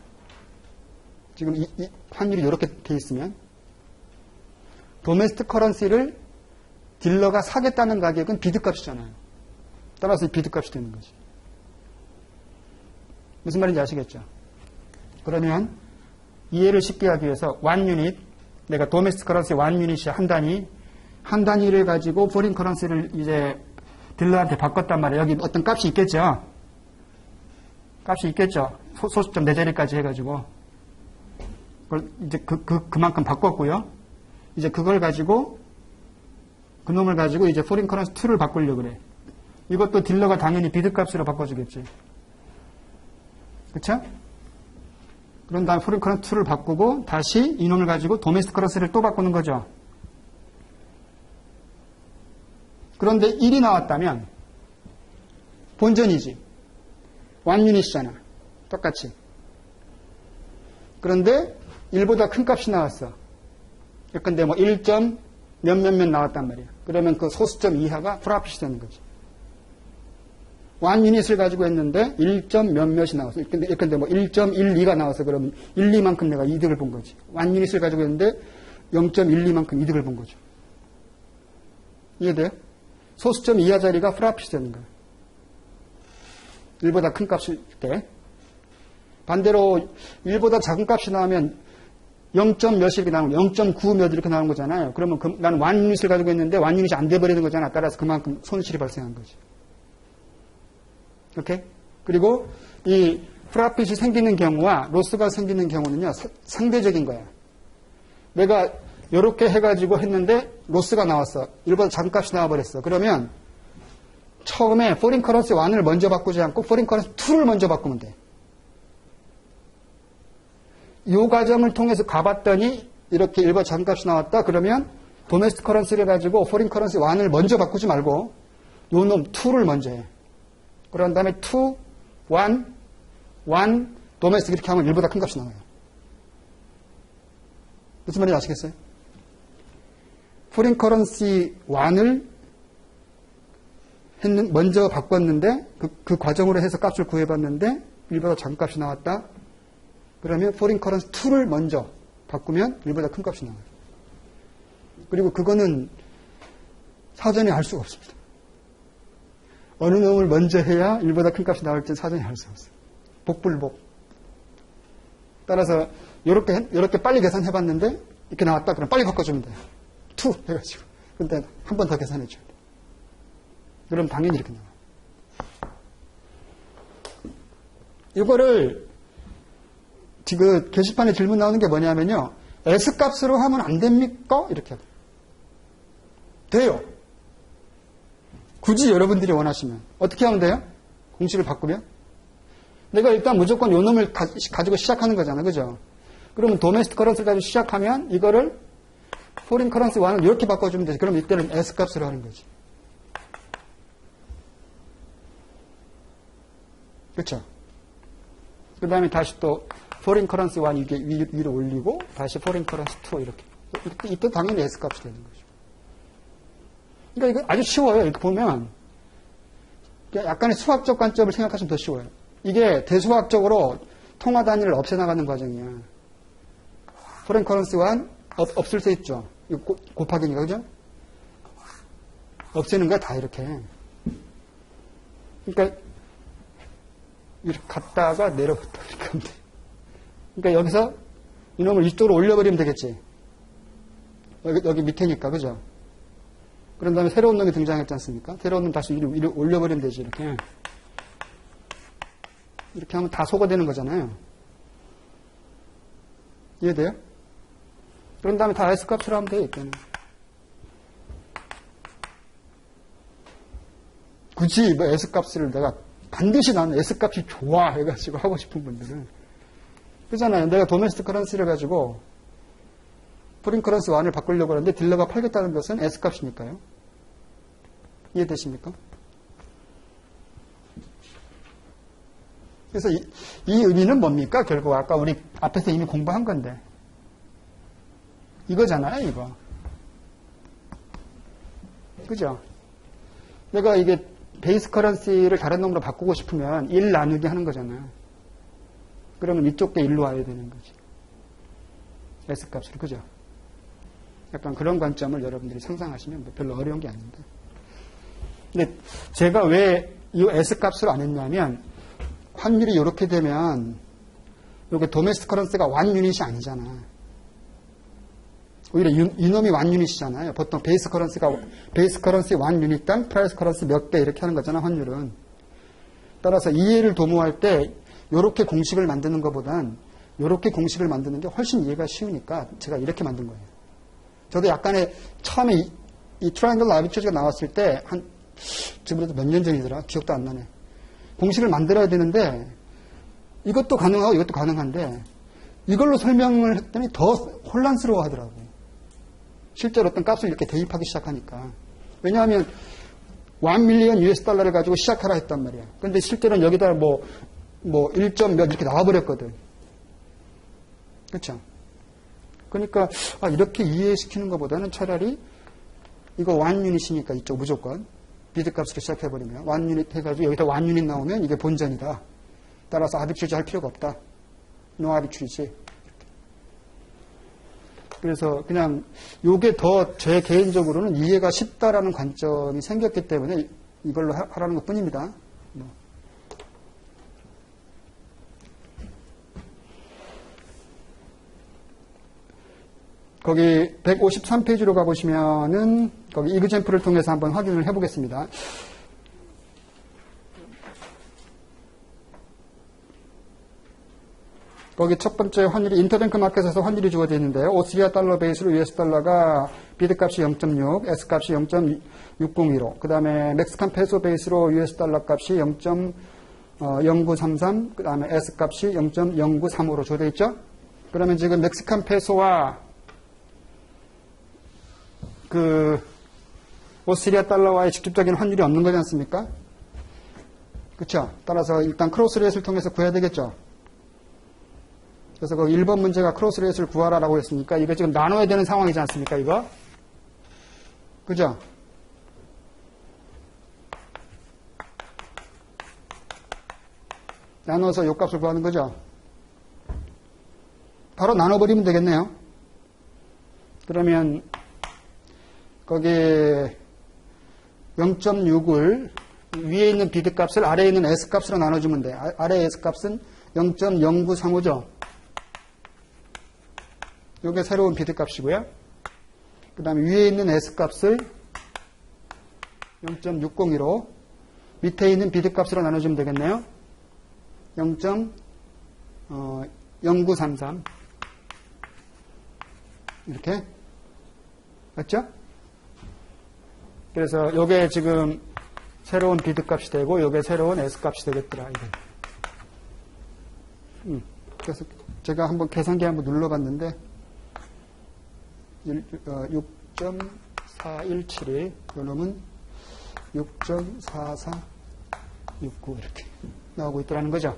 Speaker 1: 지금 이 환율이 이렇게 돼 있으면 도메스틱 커런시를 딜러가 사겠다는 가격은 비드값이잖아요. 따라서 비드값이 되는 거지. 무슨 말인지 아시겠죠? 그러면 이해를 쉽게 하기 위해서 1유닛, 내가 도메스틱 커런시 1유닛이 한 단위를 가지고 포린 커런시를 이제 딜러한테 바꿨단 말이에요. 여기 어떤 값이 있겠죠? 값이 있겠죠? 소수점 4자리까지 해가지고. 그걸 이제 그만큼 바꿨고요. 이제 그걸 가지고, 그놈을 가지고 이제 포린 커런시 2를 바꾸려고 그래. 이것도 딜러가 당연히 비드값으로 바꿔주겠지. 그쵸? 그런 다음에 포린 커런시 2를 바꾸고, 다시 이놈을 가지고 도메스틱 커런시를 또 바꾸는 거죠. 그런데 1이 나왔다면 본전이지. 1유닛이잖아. 똑같이. 그런데 1보다 큰 값이 나왔어. 근데 뭐 1점 몇몇몇 나왔단 말이야. 그러면 그 소수점 이하가 프라핏이 되는 거지. 1유닛을 가지고 했는데 1점 몇몇이 나왔어. 근데 뭐 1.12가 나와서 그러면 1, 2만큼 내가 이득을 본 거지. 1유닛을 가지고 했는데 0.12만큼 이득을 본 거죠. 이해돼요? 소수점 이하 자리가 프라핏이 되는 거예요. 1보다 큰 값일 때. 반대로 1보다 작은 값이 나오면 0점 몇이 이렇게 나오면 0.9 몇 이렇게 나오는 거잖아요. 그러면 나는 1유닛을 가지고 있는데 1유닛이 안 돼버리는 거잖아. 따라서 그만큼 손실이 발생한 거지. 오케이? 그리고 이 프라핏이 생기는 경우와 로스가 생기는 경우는요. 상대적인 거야. 내가 이렇게 해가지고 했는데 로스가 나왔어. 1보다 작은 값이 나와버렸어. 그러면 처음에 포린 커런시 1을 먼저 바꾸지 않고 포린 커런시 2를 먼저 바꾸면 돼. 이 과정을 통해서 가봤더니 이렇게 1보다 작은 값이 나왔다. 그러면 도메스틱 커런시를 가지고 포린 커런시 1을 먼저 바꾸지 말고 요 놈 2를 먼저 해. 그런 다음에 2, 1, 도메스틱 이렇게 하면 1보다 큰 값이 나와요. 무슨 말인지 아시겠어요? 포린 커런시 1을 먼저 바꿨는데 그 과정으로 해서 값을 구해봤는데 1보다 작은 값이 나왔다. 그러면 포린 커런시 2를 먼저 바꾸면 1보다 큰 값이 나와요. 그리고 그거는 사전에 알 수가 없습니다. 어느 놈을 먼저 해야 1보다 큰 값이 나올지 사전에 알 수가 없어요. 복불복. 따라서 이렇게 빨리 계산해봤는데 이렇게 나왔다. 그럼 빨리 바꿔주면 돼요. 2 해가지고. 근데 한 번 더 계산해줘야 돼. 그럼 당연히 이렇게 나와요. 이거를 지금 게시판에 질문 나오는 게 뭐냐면요. S값으로 하면 안 됩니까? 이렇게 해요. 돼요. 굳이 여러분들이 원하시면. 어떻게 하면 돼요? 공식을 바꾸면? 내가 일단 무조건 요 놈을 가지고 시작하는 거잖아. 그죠? 그러면 도메스틱 커런시를 가지고 시작하면 이거를 포린 커런시 1을 이렇게 바꿔주면 되지. 그럼 이때는 S값으로 하는 거지. 그렇죠? 그 다음에 다시 또 포린 커런시 1 이게 위로 올리고 다시 포린 커런시 2 이렇게. 이때 당연히 S값이 되는 거죠. 그러니까 이거 아주 쉬워요. 이렇게 보면 약간의 수학적 관점을 생각하시면 더 쉬워요. 이게 대수학적으로 통화 단위를 없애나가는 과정이야. 포린 커런시 1 없을 수 있죠. 이거 곱하기니까, 그죠? 없애는 거야, 다 이렇게. 그러니까 이렇게 갔다가 내려갔다 이렇게 하면 돼. 그러니까 여기서 이놈을 이쪽으로 올려버리면 되겠지. 여기 밑에니까, 그죠? 그런 다음에 새로운 놈이 등장했지 않습니까? 새로운 놈 다시 위로 올려버리면 되지, 이렇게. 이렇게 하면 다 소거되는 거잖아요. 이해돼요? 그런 다음에 다 S값으로 하면 돼요, 이때는. 굳이 뭐 S값을 내가 반드시 나는 S값이 좋아 해가지고 하고 싶은 분들은. 그잖아요. 내가 도메스틱 커런시를 가지고 포린 커런시 1을 바꾸려고 하는데 딜러가 팔겠다는 것은 S값이니까요. 이해되십니까? 그래서 이 의미는 뭡니까? 결국 아까 우리 앞에서 이미 공부한 건데. 이거잖아요, 이거. 그죠? 내가 이게 베이스 커런시를 다른 놈으로 바꾸고 싶으면 1 나누기 하는 거잖아요. 그러면 이쪽 게 1로 와야 되는 거지. S값으로. 그죠? 약간 그런 관점을 여러분들이 상상하시면 별로 어려운 게 아닌데. 근데 제가 왜 이 S값으로 안 했냐면 환율이 이렇게 되면 이게 도메스틱 커런시가 완 유닛이 아니잖아. 오히려 이놈이 완 유닛이잖아요. 보통 베이스 커런시 완 유닛당 프라이스 커런시 몇 배 이렇게 하는 거잖아, 환율은. 따라서 이해를 도모할 때 이렇게 공식을 만드는 것보단 이렇게 공식을 만드는 게 훨씬 이해가 쉬우니까 제가 이렇게 만든 거예요. 저도 약간의 처음에 이 트라이앵글 아비트리지가 나왔을 때 지금부터 몇 년 전이더라. 기억도 안 나네. 공식을 만들어야 되는데 이것도 가능하고 이것도 가능한데 이걸로 설명을 했더니 더 혼란스러워 하더라고. 실제로 어떤 값을 이렇게 대입하기 시작하니까. 왜냐하면 1 밀리언 US 달러를 가지고 시작하라 했단 말이야. 근데 실제로는 여기다 뭐 1점 몇 이렇게 나와버렸거든. 그렇죠? 그러니까 이렇게 이해시키는 것보다는 차라리 이거 1 유닛이니까 이쪽 무조건 비드값으로 시작해버리면 1 유닛 해가지고 여기다 1 유닛 나오면 이게 본전이다. 따라서 아비트리지 할 필요가 없다. 노 아비트리지. 그래서 그냥 요게 더 제 개인적으로는 이해가 쉽다라는 관점이 생겼기 때문에 이걸로 하라는 것 뿐입니다. 거기 153페이지로 가보시면은 거기 이그젠플을 통해서 한번 확인을 해보겠습니다. 거기 첫 번째 환율이 인터뱅크 마켓에서 환율이 주어져 있는데요. 오스트리아 달러 베이스로 US 달러가 비드값이 0.6, S값이 0.602로, 그 다음에 멕시칸 페소 베이스로 US 달러 값이 0.0933, 그 다음에 S값이 0.0935로 주어져 있죠. 그러면 지금 멕시칸 페소와 오스트리아 달러와의 직접적인 환율이 없는 거지 않습니까? 그렇죠? 따라서 일단 크로스 레이트를 통해서 구해야 되겠죠. 그래서 그 1번 문제가 크로스 레이트를 구하라라고 했으니까 이거 지금 나눠야 되는 상황이지 않습니까? 이거? 그죠? 나눠서 요 값을 구하는 거죠. 바로 나눠버리면 되겠네요. 그러면 거기 0.6을 위에 있는 비드값을 아래에 있는 S값으로 나눠주면 돼. 아래 S값은 0.0935죠. 이게 새로운 비드값이고요. 그 다음에 위에 있는 S값을 0.602로 밑에 있는 비드값으로 나눠주면 되겠네요. 0.0933 이렇게 맞죠? 그래서 이게 지금 새로운 비드값이 되고 이게 새로운 S값이 되겠더라. 이게. 그래서 제가 한번 계산기 한번 눌러봤는데 6.4172 요놈은 6.4469 이렇게 나오고 있더라는 거죠.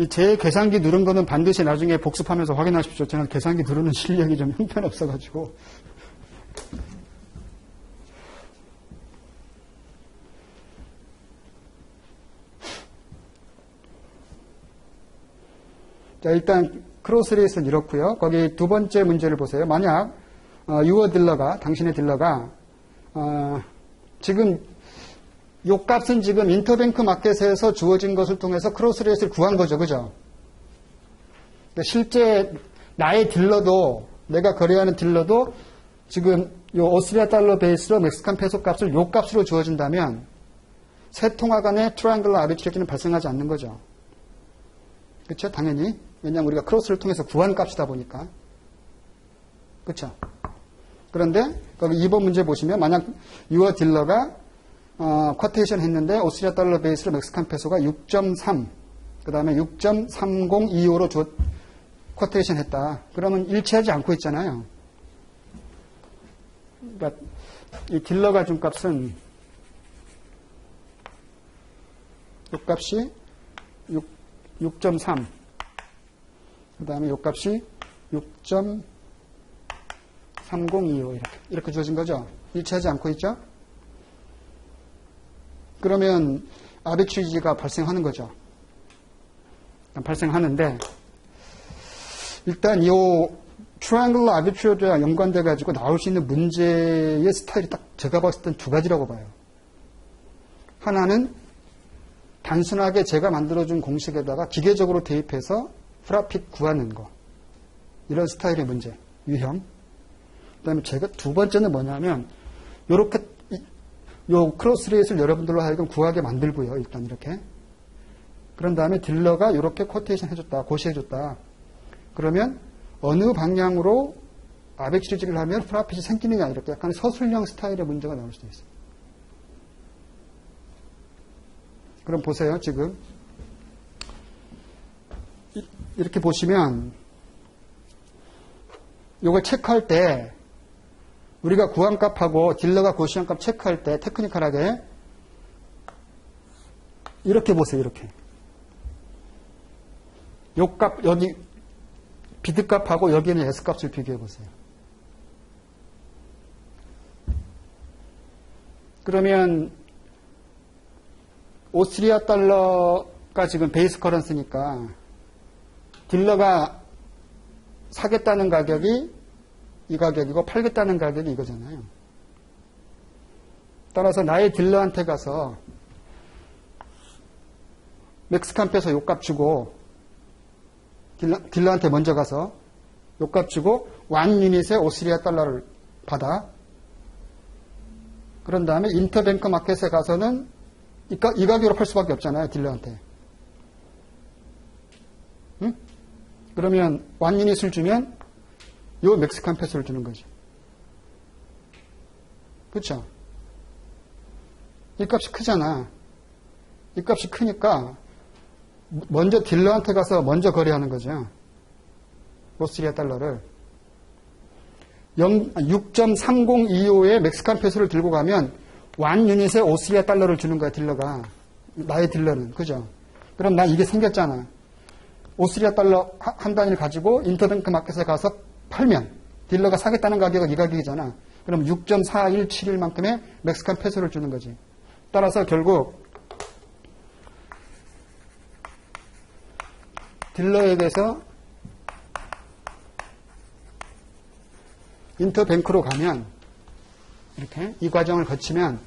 Speaker 1: 제 계산기 누른 거는 반드시 나중에 복습하면서 확인하십시오. 저는 계산기 누르는 실력이 좀 형편없어가지고. 자, 일단 크로스 레이스는 이렇고요. 거기 두 번째 문제를 보세요. 만약 유어 딜러가, 당신의 딜러가 지금 요 값은 지금 인터뱅크 마켓에서 주어진 것을 통해서 크로스 레이스를 구한 거죠. 그죠? 실제 나의 딜러도, 내가 거래하는 딜러도 지금 요 오스트리아 달러 베이스로 멕시칸 페소 값을 요 값으로 주어진다면 세 통화 간의 트라이앵글러 아비트리지는 발생하지 않는 거죠. 그렇죠? 당연히. 왜냐하면 우리가 크로스를 통해서 구한 값이다 보니까. 그렇죠? 그런데 거기 2번 문제 보시면 만약 유어 딜러가 쿼테이션 했는데 오스트리아 달러 베이스로 멕시칸 페소가 6.3, 그 다음에 6.3025로 쿼테이션 했다. 그러면 일치하지 않고 있잖아요. 그러니까 이 딜러가 준 값은 요값이 6.3. 그 다음에 요값이 6.3025 이렇게 주어진 거죠. 일치하지 않고 있죠. 그러면 아비트리지가 발생하는 거죠. 발생하는데 일단 이 트라이앵글러 아비트리지와 연관돼 가지고 나올 수 있는 문제의 스타일이 딱 제가 봤을 땐 두 가지라고 봐요. 하나는 단순하게 제가 만들어준 공식에다가 기계적으로 대입해서 프라핏 구하는 거. 이런 스타일의 문제, 유형. 그 다음에 제가 두 번째는 뭐냐면 요렇게 요 크로스 레이스를 여러분들로 하여금 구하게 만들고요. 일단 이렇게. 그런 다음에 딜러가 이렇게 코테이션 해줬다, 고시해줬다. 그러면 어느 방향으로 아비트리지를 하면 프라핏이 생기느냐 이렇게 약간 서술형 스타일의 문제가 나올 수도 있어요. 그럼 보세요. 지금 이렇게 보시면 이걸 체크할 때 우리가 구한 값하고 딜러가 고시한 값 체크할 때 테크니컬하게 이렇게 보세요. 이렇게 요 값 여기 비드 값하고 여기는 S 값을 비교해 보세요. 그러면 오스트리아 달러가 지금 베이스 커런스니까 딜러가 사겠다는 가격이 이 가격이고 팔겠다는 가격이 이거잖아요. 따라서 나의 딜러한테 가서 멕시칸 페소 요값 주고 딜러한테 먼저 가서 요값 주고 1 유닛의 오스트리아 달러를 받아. 그런 다음에 인터뱅크 마켓에 가서는 이 가격으로 팔 수밖에 없잖아요. 딜러한테. 응? 그러면 1 유닛을 주면 요 멕시칸 페소를 주는 거죠. 그렇죠? 이 값이 크잖아. 이 값이 크니까 먼저 딜러한테 가서 먼저 거래하는 거죠. 오스트리아 달러를. 6.3025의 멕시칸 페소를 들고 가면 1 유닛의 오스트리아 달러를 주는 거야, 딜러가. 나의 딜러는. 그죠? 그럼 난 이게 생겼잖아. 오스트리아 달러 한 단위를 가지고 인터뱅크 마켓에 가서 팔면 딜러가 사겠다는 가격은 이 가격이잖아. 그럼 6.4171만큼의 멕시칸 페소를 주는 거지. 따라서 결국 딜러에게서 인터뱅크로 가면 이렇게 이 과정을 거치면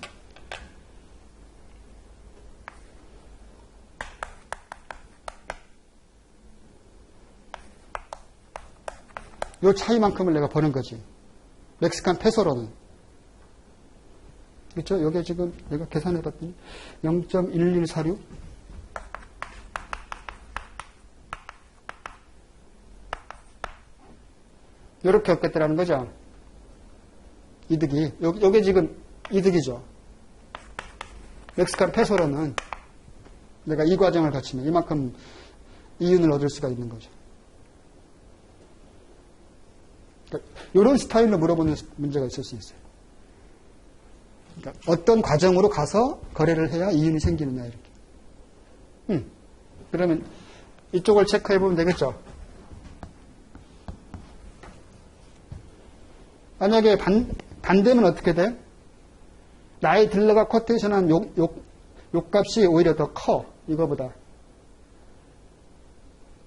Speaker 1: 요 차이만큼을 내가 버는 거지. 멕시칸 페소로는. 그렇죠? 여기 지금 내가 계산해 봤더니 0.1146 이렇게 얻겠다라는 거죠. 이득이. 요게 지금 이득이죠. 멕시칸 페소로는 내가 이 과정을 거치면 이만큼 이윤을 얻을 수가 있는 거죠. 그러니까 이런 스타일로 물어보는 문제가 있을 수 있어요. 그러니까 어떤 과정으로 가서 거래를 해야 이윤이 생기느냐 이렇게. 그러면 이쪽을 체크해 보면 되겠죠. 만약에 반대면 어떻게 돼? 나의 딜러가 코테이션한 요 값이 오히려 더 커. 이거보다.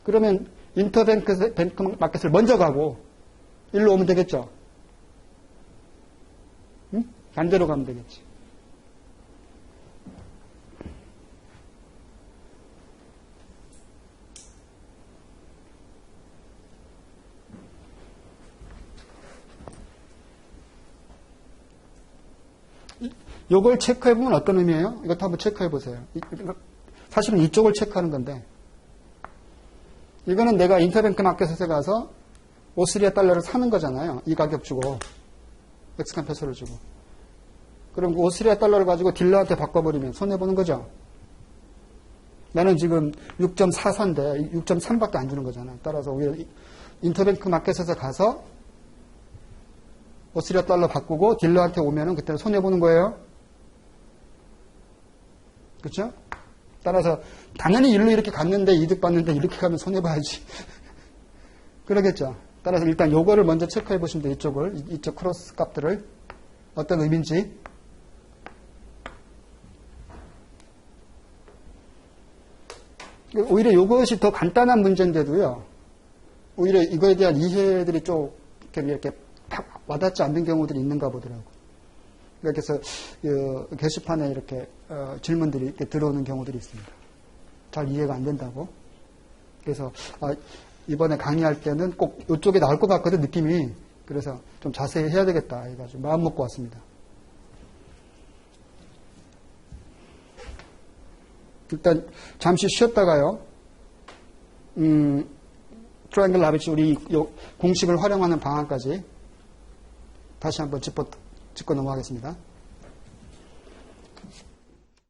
Speaker 1: 그러면 인터뱅크 마켓을 먼저 가고 일로 오면 되겠죠. 응? 반대로 가면 되겠지. 요걸 체크해보면 어떤 의미예요? 이것도 한번 체크해보세요. 사실은 이쪽을 체크하는 건데, 이거는 내가 인터뱅크 마켓에 가서 오스트리아 달러를 사는 거잖아요. 이 가격 주고, 멕시칸 페소를 주고. 그럼 그 오스트리아 달러를 가지고 딜러한테 바꿔버리면 손해보는 거죠. 나는 지금 6.44인데 6.3밖에 안 주는 거잖아. 따라서 오히려 인터뱅크 마켓에서 가서 오스트리아 달러 바꾸고 딜러한테 오면은 그때는 손해보는 거예요. 그렇죠? 따라서 당연히 일로 이렇게 갔는데 이득 봤는데 이렇게 가면 손해봐야지. 그러겠죠. 따라서 일단 요거를 먼저 체크해 보시면 돼요. 이쪽 크로스 값들을 어떤 의미인지. 오히려 이것이 더 간단한 문제인데도요. 오히려 이거에 대한 이해들이 좀 이렇게 팍 와닿지 않는 경우들이 있는가 보더라고요. 그래서 게시판에 이렇게 질문들이 이렇게 들어오는 경우들이 있습니다. 잘 이해가 안 된다고. 그래서 이번에 강의할 때는 꼭 이쪽에 나올 것 같거든, 느낌이. 그래서 좀 자세히 해야 되겠다 해가지고 마음 먹고 왔습니다. 일단 잠시 쉬었다가요. 트라이앵글 라비치 우리 공식을 활용하는 방안까지 다시 한번 짚고 넘어가겠습니다.